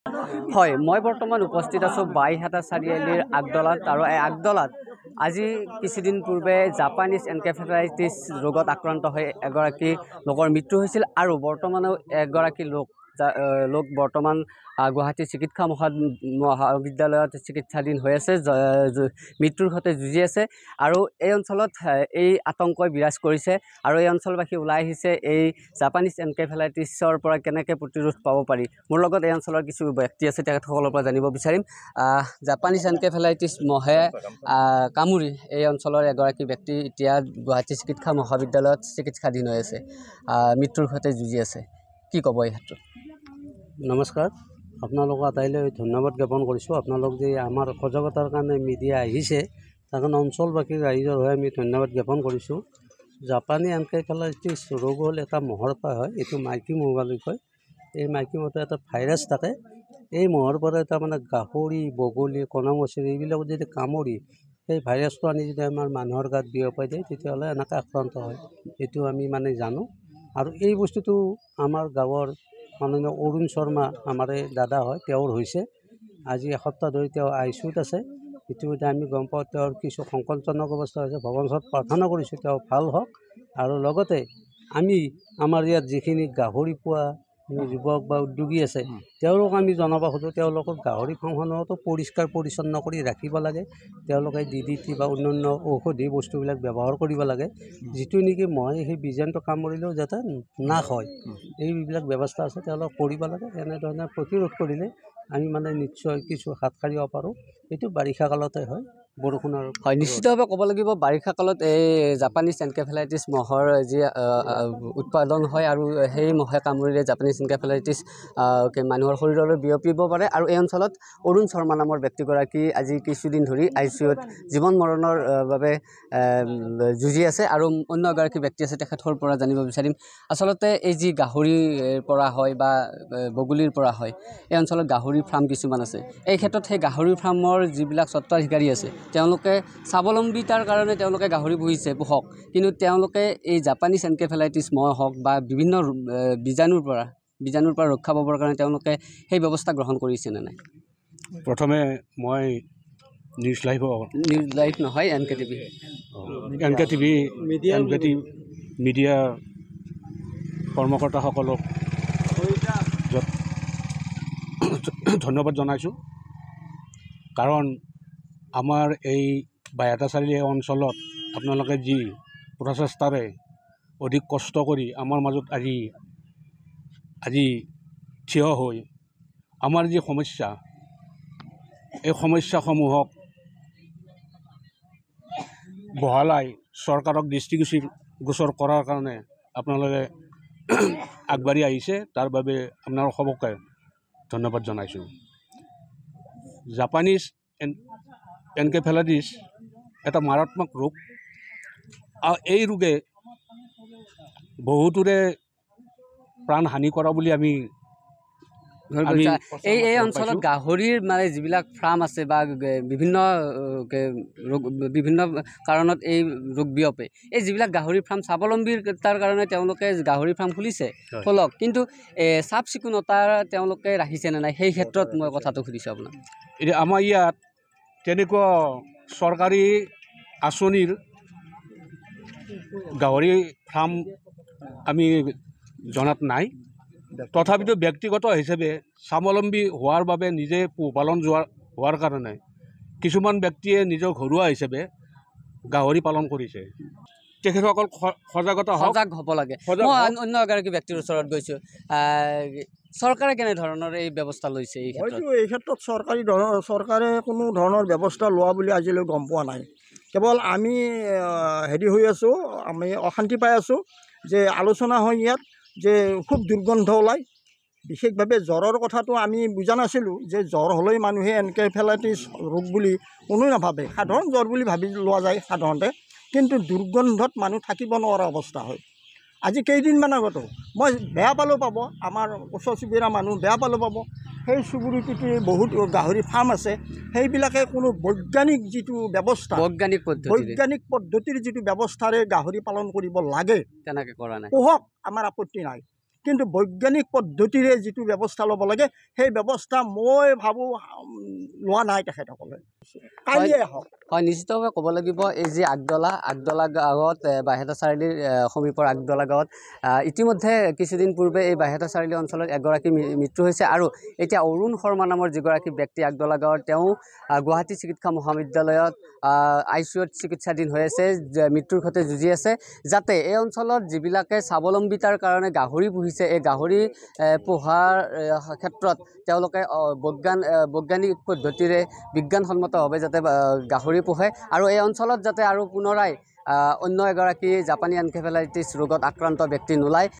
হয়, মই বৰ্তমান উপস্থিত আছোঁ বাইহাটা চাৰিআলিৰ আগদলাত আৰু এই আগদলাত আজি কিছুদিন পূৰ্বে জাপানীজ এনকেফেলাইটিছ ৰোগত আক্ৰান্ত হৈ এগৰাকী লোকৰ মৃত্যু হৈছিল আৰু বৰ্তমানেও এগৰাকী লোক বৰ্তমান গুৱাহাটী চিকিৎসা মহাবিদ্যালয়ত চিকিৎসাধীন হৈ আছে, মৃত্যুৰ সৈতে যুঁজি আছে আৰু এই অঞ্চলত এই আতংকই বিৰাজ কৰিছে আৰু এই অঞ্চলবাসী ওলাই আহিছে এই জাপানীজ এনকেফেলাইটিছৰ পৰা কেনেকৈ প্ৰতিৰোধ পাব পাৰি। মোৰ লগত এই অঞ্চলৰ কিছু ব্যক্তি আছে, তেখেতসকলৰ পৰা জানিব বিচাৰিম। জাপানীজ এনকেফেলাইটিছ মহে কামুৰি এই অঞ্চলৰ এগৰাকী ব্যক্তি এতিয়া গুৱাহাটী চিকিৎসা মহাবিদ্যালয়ত চিকিৎসাধীন হৈ আছে, মৃত্যুৰ সৈতে যুঁজি আছে। কি ক'ব এই ক্ষেত্ৰত? নমস্কাৰ, আপোনালোকক আটাইলৈ ধন্যবাদ জ্ঞাপন কৰিছোঁ। আপোনালোক যে আমাৰ সজাগতাৰ কাৰণে মিডিয়া আহিছে, তাৰ কাৰণে অঞ্চলবাসীৰ ৰাইজৰ হৈ আমি ধন্যবাদ জ্ঞাপন কৰিছোঁ। জাপানী এনকেফেলাইটিছ ৰোগ হ'ল এটা মহৰ পৰা হয়, এইটো মাইকী মহ বুলি কয়। এই মাইকী মহটো এটা ভাইৰাছ থাকে। এই মহৰ পৰা তাৰমানে গাহৰি, বগলী, কণামুচৰি এইবিলাক যদি কামুৰি সেই ভাইৰাছটো আনি যদি আমাৰ মানুহৰ গাত বিয়পাই দিয়ে, তেতিয়াহ'লে এনেকৈ আক্ৰান্ত হয়। এইটো আমি জানো। আৰু এই বস্তুটো আমাৰ গাঁৱৰ মাননীয় অৰুণ শৰ্মা আমাৰ এই দাদা হয়, তেওঁৰ হৈছে। আজি এসপ্তাহ ধৰি তেওঁ আইচিউত আছে। ইতিমধ্যে আমি গম পাওঁ তেওঁৰ কিছু সংকটজনক অৱস্থা হৈছে। ভগৱানৰ ওচৰত প্ৰাৰ্থনা কৰিছোঁ তেওঁ ভাল হওক। আৰু লগতে আমি আমাৰ ইয়াত যিখিনি গাহৰি পোৱা যুৱক বা উদ্যোগী আছে, তেওঁলোকক আমি জনাব খোজোঁ, তেওঁলোকক গাহৰি ফাৰ্মখনতো পৰিষ্কাৰ পৰিচ্ছন্ন কৰি ৰাখিব লাগে। তেওঁলোকে DDT বা অন্যান্য ঔষধি বস্তুবিলাক ব্যৱহাৰ কৰিব লাগে, যিটো নেকি মই সেই বীজাণুটো কামুৰিলেও যাতে নাশ হয়। এইবিলাক ব্যৱস্থা আছে, তেওঁলোকে কৰিব লাগে। এনেধৰণে প্ৰতিৰোধ কৰিলে আমি নিশ্চয় কিছু হাত সাৰিব পাৰোঁ। এইটো বাৰিষা কালতে হয়, বৰষুণৰ হয়। নিশ্চিতভাৱে ক'ব লাগিব বাৰিষা কালত এই জাপানীজ এনকেফেলাইটিছ মহৰ যি উৎপাদন হয় আৰু সেই মহে কামুৰিলে জাপানীজ এনকেফেলাইটিছ মানুহৰ শৰীৰলৈ বিয়পিব পাৰে। আৰু এই অঞ্চলত অৰুণ শৰ্মা নামৰ ব্যক্তিগৰাকী আজি কিছুদিন ধৰি ICUত জীৱন মৰণৰ বাবে যুঁজি আছে। আৰু অন্য এগৰাকী ব্যক্তি আছে, তেখেতৰ পৰা জানিব বিচাৰিম আচলতে এই যি গাহৰিৰ পৰা হয় বা বগলীৰ পৰা হয়, এই অঞ্চলত গাহৰি ফাৰ্ম কিছুমান আছে। এই ক্ষেত্ৰত সেই গাহৰি ফাৰ্মৰ যিবিলাক স্বত্বাধিকাৰী আছে, তেওঁলোকে স্বাৱলম্বিতাৰ কাৰণে তেওঁলোকে গাহৰি পোহক, কিন্তু তেওঁলোকে এই জাপানীজ এনকেফেলাইটিছ মহ হওক বা বিভিন্ন বীজাণুৰ পৰা ৰক্ষা পাবৰ কাৰণে তেওঁলোকে সেই ব্যৱস্থা গ্ৰহণ কৰিছেনে নাই? প্ৰথমে মই নিউজ লাইভ নহয়, NKTV মিডিয়া কৰ্মকৰ্তাসকলক ধন্যবাদ জনাইছোঁ। কাৰণ আমাৰ এই বাইহাটা চাৰিআলি অঞ্চলত আপোনালোকে যি প্ৰচেষ্টাৰে অধিক কষ্ট কৰি আমাৰ মাজত আজি থিয় হৈ আমাৰ যি সমস্যা, এই সমস্যাসমূহক বহলাই চৰকাৰক দৃষ্টিগোচৰ কৰাৰ কাৰণে আপোনালোকে আগবাঢ়ি আহিছে, তাৰ বাবে আপোনালোক সবকে ধন্যবাদ জনাইছোঁ। জাপানীজ এনকেফেলাইটিছ এটা মাৰাত্মক ৰোগ। আৰু এই ৰোগে বহুতোৰে প্ৰাণ হানি কৰা বুলি আমি এই অঞ্চলত গাহৰিৰ যিবিলাক ফাৰ্ম আছে বা বিভিন্ন কাৰণত এই ৰোগ বিয়পে, এই যিবিলাক গাহৰি ফাৰ্ম স্বাৱলম্বিতাৰ কাৰণে তেওঁলোকে গাহৰি ফাৰ্ম খুলিছে ফলক, কিন্তু চাফ চিকুণতা তেওঁলোকে ৰাখিছেনে নাই, সেই ক্ষেত্ৰত মই কথাটো সুধিছোঁ আপোনাক। এতিয়া আমাৰ ইয়াত তেনেকুৱা চৰকাৰী আঁচনিৰ গাহৰি ফাৰ্ম আমি জনাত নাই। তথাপিতো ব্যক্তিগত হিচাপে স্বাৱলম্বী হোৱাৰ বাবে নিজে পোহপালন হোৱাৰ কাৰণে কিছুমান ব্যক্তিয়ে নিজৰ ঘৰুৱা হিচাপে গাহৰি পালন কৰিছে। তেখেতসকল সজাগ হ'ব লাগে। মই অন্য এগৰাকী ব্যক্তিৰ ওচৰত গৈছোঁ। চৰকাৰে কেনেধৰণৰ এই ব্যৱস্থা লৈছে? এই ক্ষেত্ৰত চৰকাৰে কোনো ধৰণৰ ব্যৱস্থা লোৱা বুলি আজিলৈ গম পোৱা নাই। কেৱল আমি হৈ আছোঁ, আমি অশান্তি পাই আছোঁ যে আলোচনা হয় ইয়াত যে খুব দুৰ্গন্ধ ওলায়। বিশেষভাৱে জ্বৰৰ কথাটো আমি বুজা নাছিলোঁ যে জ্বৰ হ'লেই মানুহে এনকেফেলাইটিছ ৰোগ বুলি কোনোৱে নাভাবে, সাধাৰণ জ্বৰ বুলি ভাবি লোৱা যায় সাধাৰণতে, কিন্তু দুৰ্গন্ধত মানুহ থাকিব নোৱাৰা অৱস্থা হয়। আজি কেইদিনমান আগতো মই বেয়া পালেও পাব, আমাৰ ওচৰ চুবুৰীয়া মানুহ বেয়া পালেও পাব, সেই চুবুৰীটোতে বহুত গাহৰি ফাৰ্ম আছে, সেইবিলাকে কোনো বৈজ্ঞানিক যিটো ব্যৱস্থা, বৈজ্ঞানিক পদ্ধতিৰ যিটো ব্যৱস্থাৰে গাহৰি পালন কৰিব লাগে, তেনেকৈ কৰা নাই। পোহক, আমাৰ আপত্তি নাই। কিন্তু বৈজ্ঞানিক পদ্ধতিৰে যিটো ব্যৱস্থা ল'ব লাগে সেই ব্যৱস্থা মই ভাবোঁ লোৱা নাই তেখেতসকলে। কাইলৈ আহক। হয়, নিশ্চিতভাৱে ক'ব লাগিব এই যি আগদলা গাঁৱত বাইহাটা চাৰিআলিৰ সমীপৰ আগদলা গাঁৱত ইতিমধ্যে কিছুদিন পূৰ্বে এই বাইহাটা চাৰিআলি অঞ্চলত এগৰাকী মৃত্যু হৈছে আৰু এতিয়া অৰুণ শৰ্মা নামৰ যিগৰাকী ব্যক্তি আগদলা গাঁৱৰ তেওঁ গুৱাহাটী চিকিৎসা মহাবিদ্যালয়ত ICUত চিকিৎসাধীন হৈ আছে, মৃত্যুৰ সৈতে যুঁজি আছে। যাতে এই অঞ্চলত যিবিলাকে স্বাৱলম্বিতাৰ কাৰণে গাহৰি পুহিছে এই গাহৰি পোহাৰ ক্ষেত্ৰত তেওঁলোকে বৈজ্ঞানিক পদ্ধতিৰে বিজ্ঞানসন্মতভাৱে যাতে গাহৰি পোহে আৰু এই অঞ্চলত যাতে আৰু পুনৰাই অন্য এগৰাকী জাপানী এনকেফেলাইটিছ ৰোগত আক্ৰান্ত ব্যক্তি নোলায়